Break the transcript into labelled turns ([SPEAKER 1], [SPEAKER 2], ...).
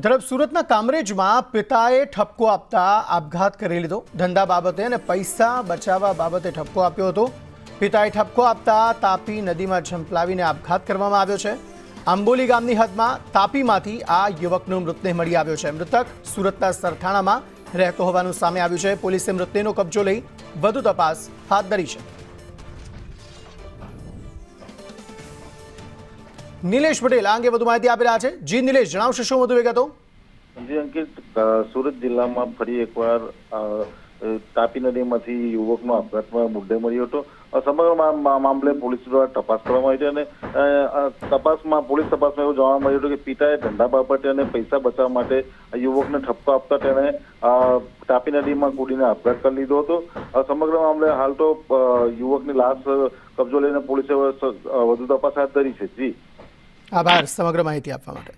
[SPEAKER 1] તરફ સુરતના કામરેજમાં પિતાએ ઠપકો આપતા આપઘાત કરી લીધો। ધંધા બાબતે અને પૈસા બચાવવા બાબતે ઠપકો આપ્યો હતો। પિતાએ ઠપકો આપતા તાપી નદીમાં ઝંપલાવીને આપઘાત કરવામાં આવ્યો છે। આંબોલી ગામની હદમાં તાપીમાંથી આ યુવકનો મૃતદેહ મળી આવ્યો છે। મૃતક સુરતના સરથાણામાં રહેતો હોવાનું સામે આવ્યું છે। પોલીસે મૃતદેહનો કબજો લઈ વધુ તપાસ હાથ ધરી છે। નિલેશ પટેલ આ અંગે વધુ માહિતી આપી રહ્યા છે। જી નિલેશ, જણાવશો શું વધુ વિગતો?
[SPEAKER 2] જી અંકિત, સુરત જિલ્લામાં ફરી એકવાર તાપી નદીમાંથી યુવકનો આપઘાતમાં મૃતદેહ મળ્યો હતો। સમગ્ર મામલે પોલીસ દ્વારા તપાસ કરવામાં આવી છે અને પોલીસ તપાસમાં એવું જાણવા મળ્યું હતું કે પિતાએ ધંધા બાબતે અને પૈસા બચાવવા માટે યુવકને ઠપકો આપતા તેણે તાપી નદીમાં કૂદીને આપઘાત કરી લીધો હતો। સમગ્ર મામલે હાલ તો યુવકની લાશ કબજો લઈને પોલીસે વધુ તપાસ હાથ ધરી છે। જી
[SPEAKER 1] આભાર સમગ્ર માહિતી આપવા માટે।